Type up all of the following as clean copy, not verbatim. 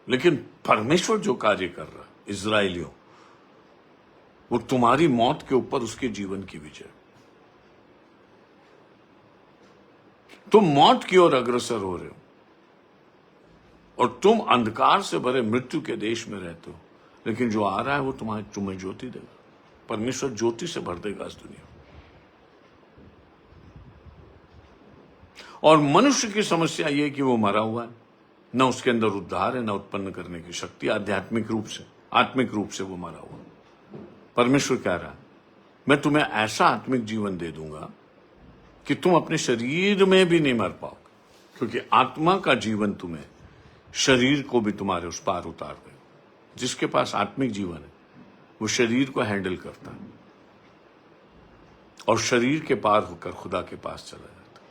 लेकिन परमेश्वर जो कार्य कर रहा है इजराइलियों, वो तुम्हारी मौत के ऊपर उसके जीवन की विजय। तुम मौत की ओर अग्रसर हो रहे हो और तुम अंधकार से भरे मृत्यु के देश में रहते हो, लेकिन जो आ रहा है वो तुम्हें ज्योति देगा। परमेश्वर ज्योति से भर देगा इस दुनिया। और मनुष्य की समस्या यह कि वो मरा हुआ है, न उसके अंदर उद्धार है, न उत्पन्न करने की शक्ति। आध्यात्मिक रूप से, आत्मिक रूप से वो मरा हुआ है। परमेश्वर कह रहा है, मैं तुम्हें ऐसा आत्मिक जीवन दे दूंगा कि तुम अपने शरीर में भी नहीं मर पाओगे, क्योंकि आत्मा का जीवन तुम्हें शरीर को भी तुम्हारे उस पार उतार देगा। जिसके पास आत्मिक जीवन है वो शरीर को हैंडल करता है और शरीर के पार होकर खुदा के पास चला जाता है।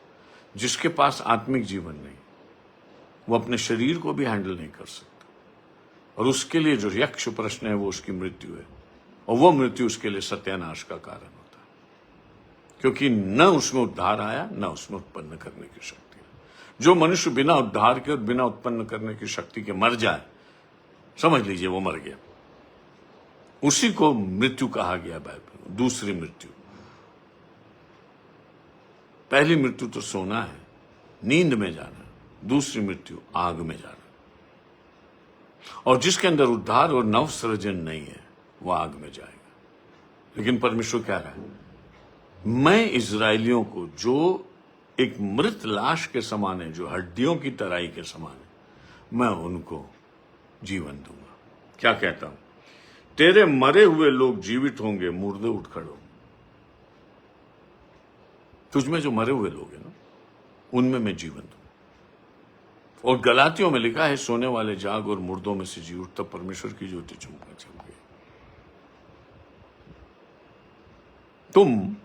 जिसके पास आत्मिक जीवन नहीं, वो अपने शरीर को भी हैंडल नहीं कर सकता, और उसके लिए जो यक्ष प्रश्न है वो उसकी मृत्यु है, और वो मृत्यु उसके लिए सत्यानाश का कारण होता है, क्योंकि न उसमें उद्धार आया, न उसमें उत्पन्न करने की शक्ति है। जो मनुष्य बिना उद्धार के और बिना उत्पन्न करने की शक्ति के मर जाए, समझ लीजिए वो मर गया। उसी को मृत्यु कहा गया बाइबल में, दूसरी मृत्यु। पहली मृत्यु तो सोना है, नींद में जाना। दूसरी मृत्यु आग में जाना। और जिसके अंदर उद्धार और नव सृजन नहीं है वो आग में जाएगा। लेकिन परमेश्वर कह रहा है, मैं इजराइलियों को, जो एक मृत लाश के समान है, जो हड्डियों की तराई के समान है, मैं उनको जीवन दूंगा। क्या कहता हूं? तेरे मरे हुए लोग जीवित होंगे, मुर्दे उठ खड़े होंगे। तुझमें जो मरे हुए लोग हैं ना, उनमें मैं जीवन दूंगा। और गलातियों में लिखा है, सोने वाले जाग और मुर्दों में से जी उठ, तब परमेश्वर की ज्योति चमके। तुम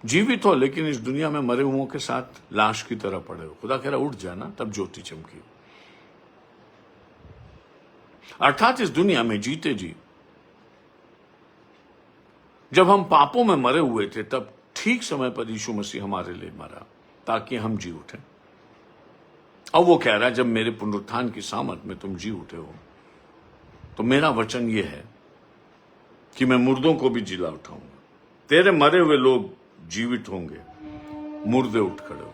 जीवित हो, लेकिन इस दुनिया में मरे हुओं के साथ लाश की तरह पड़े हो। खुदा कह रहा उठ जाना, तब ज्योति चमकी। अर्थात इस दुनिया में जीते जी, जब हम पापों में मरे हुए थे, तब ठीक समय पर यीशु मसीह हमारे लिए मरा ताकि हम जी उठे। अब वो कह रहा है, जब मेरे पुनरुत्थान की सामर्थ में तुम जी उठे हो, तो मेरा वचन ये है कि मैं मुर्दों को भी जिला उठाऊंगा। तेरे मरे हुए लोग जीवित होंगे, मुर्दे उठ खड़े हो।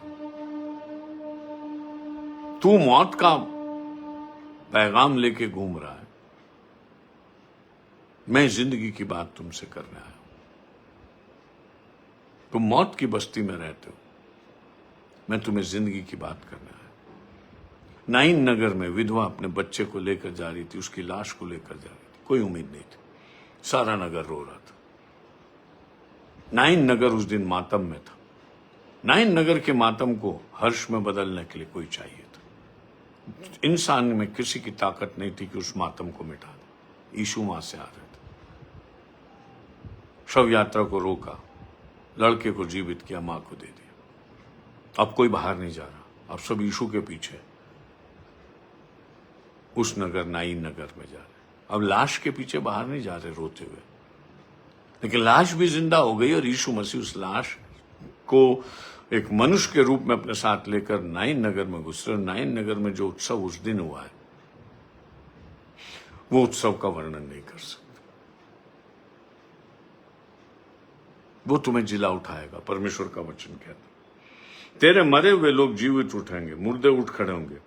तू मौत का पैगाम लेके घूम रहा है, मैं जिंदगी की बात तुमसे करने आया हूं। तुम मौत की बस्ती में रहते हो, मैं तुम्हें जिंदगी की बात करने आया। नाइन नगर में विधवा अपने बच्चे को लेकर जा रही थी, उसकी लाश को लेकर जा रही थी। कोई उम्मीद नहीं थी, सारा नगर रो रहा था। नाइन नगर उस दिन मातम में था। नाइन नगर के मातम को हर्ष में बदलने के लिए कोई चाहिए था। इंसान में किसी की ताकत नहीं थी कि उस मातम को मिटा दे। यीशु वहां से आ रहे थे, शव यात्रा को रोका, लड़के को जीवित किया, मां को दे दिया। अब कोई बाहर नहीं जा रहा, अब सब यीशु के पीछे उस नगर, नाइन नगर में जा रहे। अब लाश के पीछे बाहर नहीं जा रहे रोते हुए, लेकिन लाश भी जिंदा हो गई और यीशु मसीह उस लाश को एक मनुष्य के रूप में अपने साथ लेकर नाइन नगर में घुस रहे। नाइन नगर में जो उत्सव उस दिन हुआ है, वो उत्सव का वर्णन नहीं कर सकते। वो तुम्हें जिला उठाएगा। परमेश्वर का वचन कहता, तेरे मरे हुए लोग जीवित उठेंगे, मुर्दे उठ खड़े होंगे।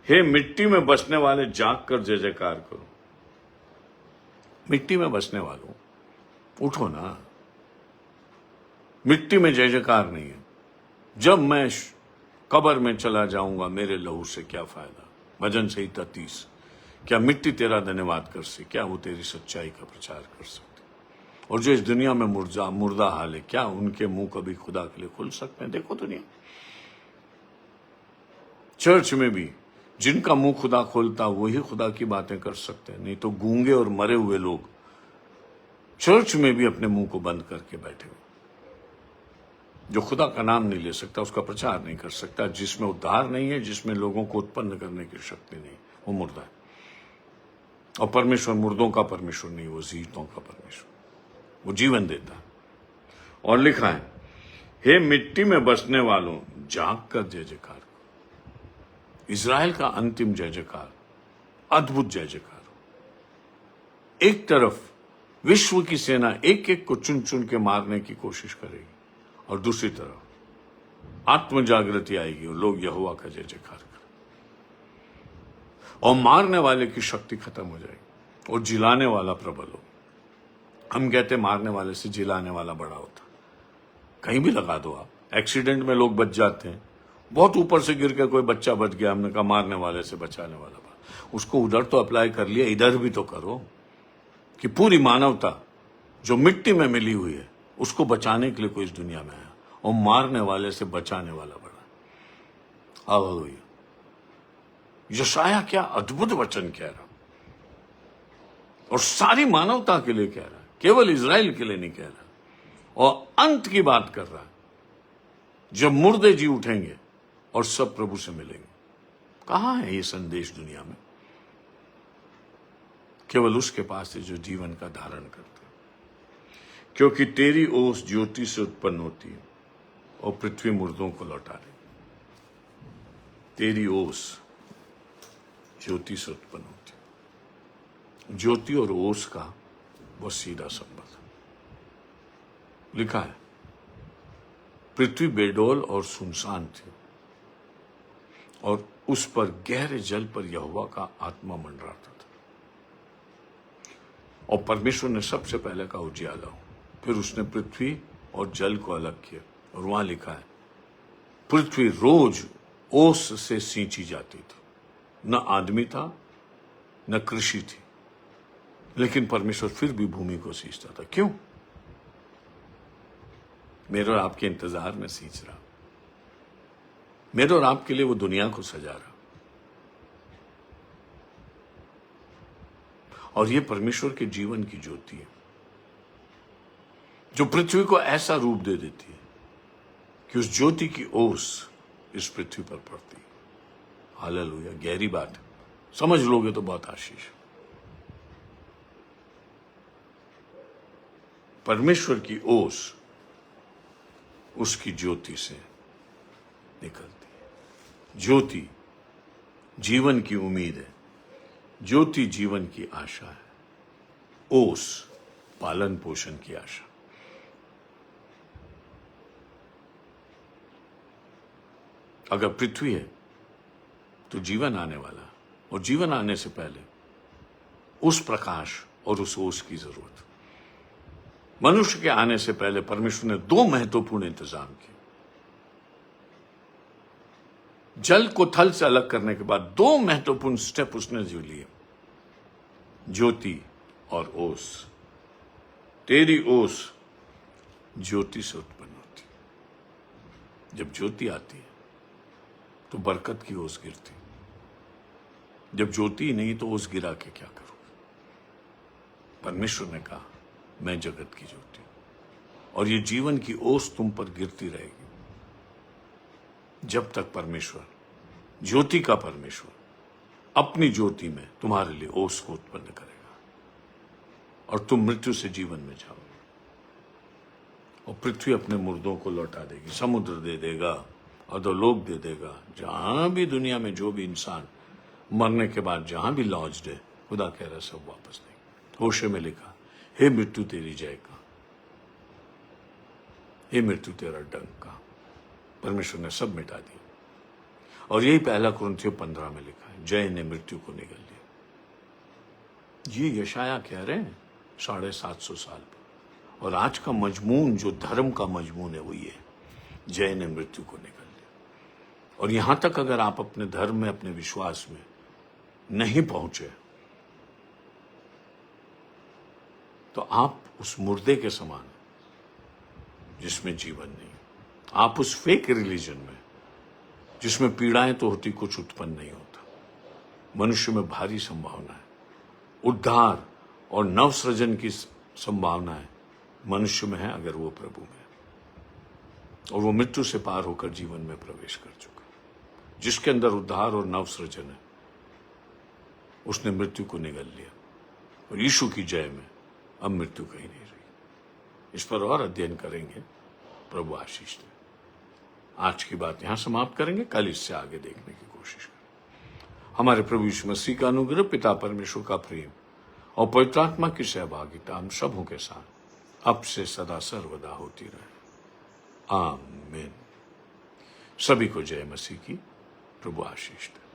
हे मिट्टी में बसने वाले, जाग कर जय जयकार करो। मिट्टी में बसने वालों, उठो ना। मिट्टी में जय जयकार नहीं है। जब मैं कब्र में चला जाऊंगा, मेरे लहू से क्या फायदा। भजन संहिता 30। क्या मिट्टी तेरा धन्यवाद कर सके? क्या वो तेरी सच्चाई का प्रचार कर सकते? और जो इस दुनिया में मुर्दा हाल है, क्या उनके मुंह कभी खुदा के लिए खुल सकते हैं? देखो दुनिया, चर्च में भी जिनका मुंह खुदा खोलता वही खुदा की बातें कर सकते हैं, नहीं तो गूंगे और मरे हुए लोग चर्च में भी अपने मुंह को बंद करके बैठे हुए। जो खुदा का नाम नहीं ले सकता, उसका प्रचार नहीं कर सकता, जिसमें उद्धार नहीं है, जिसमें लोगों को उत्पन्न करने की शक्ति नहीं, वो मुर्दा है। और परमेश्वर मुर्दों का परमेश्वर नहीं, वो जीवितों का परमेश्वर, वो जीवन देता है। और लिखा है, हे मिट्टी में बसने वालों, जाग कर जय जयकार। इजराइल का अंतिम जय जयकार अद्भुत जय जयकार हो। एक तरफ विश्व की सेना एक एक को चुन चुन के मारने की कोशिश करेगी और दूसरी तरफ आत्म जागृति आएगी और लोग यहोवा का जय जयकार करें और मारने वाले की शक्ति खत्म हो जाएगी और जिलाने वाला प्रबल हो। हम कहते मारने वाले से जिलाने वाला बड़ा होता। कहीं भी लगा दो आप, एक्सीडेंट में लोग बच जाते हैं, बहुत ऊपर से गिर के कोई बच्चा बच गया, हमने कहा मारने वाले से बचाने वाला बड़ा। उसको उधर तो अप्लाई कर लिया, इधर भी तो करो कि पूरी मानवता जो मिट्टी में मिली हुई है उसको बचाने के लिए कोई इस दुनिया में आया और मारने वाले से बचाने वाला बड़ा। हालेलुया। यशाया क्या अद्भुत वचन कह रहा और सारी मानवता के लिए कह रहा है, केवल इजराइल के लिए नहीं कह रहा। और अंत की बात कर रहा है, जब मुर्दे जी उठेंगे और सब प्रभु से मिलेंगे। कहां है ये संदेश दुनिया में? केवल उसके पास है जो जीवन का धारण करते हैं। क्योंकि तेरी ओस ज्योति से उत्पन्न होती है और पृथ्वी मुर्दों को लौटा रही। तेरी ओस ज्योति से उत्पन्न होती है। ज्योति और ओस का बहुत सीधा संबंध लिखा है। पृथ्वी बेडौल और सुनसान थी और उस पर गहरे जल पर यहोवा का आत्मा मंडराता था। और परमेश्वर ने सबसे पहले कहा उजियाला हो। फिर उसने पृथ्वी और जल को अलग किया और वहां लिखा है पृथ्वी रोज ओस से सींची जाती थी। न आदमी था न कृषि थी, लेकिन परमेश्वर फिर भी भूमि को सींचता था। क्यों? मेरे और आपके इंतजार में सींच रहा, मेरे और आपके लिए वो दुनिया को सजा रहा। और ये परमेश्वर के जीवन की ज्योति है जो पृथ्वी को ऐसा रूप दे देती है कि उस ज्योति की ओस इस पृथ्वी पर पड़ती है। हालेलुया। गहरी बात है, समझ लोगे तो बहुत आशीष। परमेश्वर की ओस उसकी ज्योति से निकलती है। ज्योति जीवन की उम्मीद है, ज्योति जीवन की आशा है, ओस पालन पोषण की आशा। अगर पृथ्वी है तो जीवन आने वाला, और जीवन आने से पहले उस प्रकाश और उस ओस की जरूरत। मनुष्य के आने से पहले परमेश्वर ने दो महत्वपूर्ण इंतजाम किए। जल को थल से अलग करने के बाद दो महत्वपूर्ण स्टेप उसने जो लिए, ज्योति और ओस। तेरी ओस ज्योति से उत्पन्न होती है। जब ज्योति आती है तो बरकत की ओस गिरती। जब ज्योति नहीं तो ओस गिरा के क्या करोगे? परमेश्वर ने कहा मैं जगत की ज्योति हूं और ये जीवन की ओस तुम पर गिरती रहेगी जब तक परमेश्वर, ज्योति का परमेश्वर, अपनी ज्योति में तुम्हारे लिए ओस को उत्पन्न करेगा और तुम मृत्यु से जीवन में जाओगे। और पृथ्वी अपने मुर्दों को लौटा देगी, समुद्र दे देगा, अधोलोक दे देगा। जहां भी दुनिया में जो भी इंसान मरने के बाद जहां भी लॉज दे, खुदा कह रहा सब वापस देंगे। होशे में लिखा, हे मृत्यु तेरी जय का, हे मृत्यु तेरा डंक का। परमेश्वर ने सब मिटा दिया। और यही पहला कुरिन्थियों 15 में लिखा है, जय ने मृत्यु को निगल लिया। ये यशाया कह रहे हैं 750 साल पर। और आज का मजमून, जो धर्म का मजमून है, वो ये, जय ने मृत्यु को निगल लिया। और यहां तक अगर आप अपने धर्म में, अपने विश्वास में नहीं पहुंचे तो आप उस मुर्दे के समान जिसमें जीवन नहीं। आप उस फेक रिलीजन में जिसमें पीड़ाएं तो होती, कुछ उत्पन्न नहीं होता। मनुष्य में भारी संभावना है, उद्धार और नवसृजन की संभावना है मनुष्य में है अगर वो प्रभु में है। और वो मृत्यु से पार होकर जीवन में प्रवेश कर चुका। जिसके अंदर उद्धार और नवसृजन है उसने मृत्यु को निगल लिया। और यीशु की जय में अब मृत्यु कहीं नहीं रही। इस पर और अध्ययन करेंगे। प्रभु आशीष दे। आज की बात यहां समाप्त करेंगे, कल इससे आगे देखने की कोशिश करें। हमारे प्रभु यीशु मसीह का अनुग्रह, पिता परमेश्वर का प्रेम और पवित्र आत्मा की सहभागिता हम सबों के साथ अब से सदा सर्वदा होती रहे। आमीन। सभी को जय मसीह की। प्रभु आशीष दे।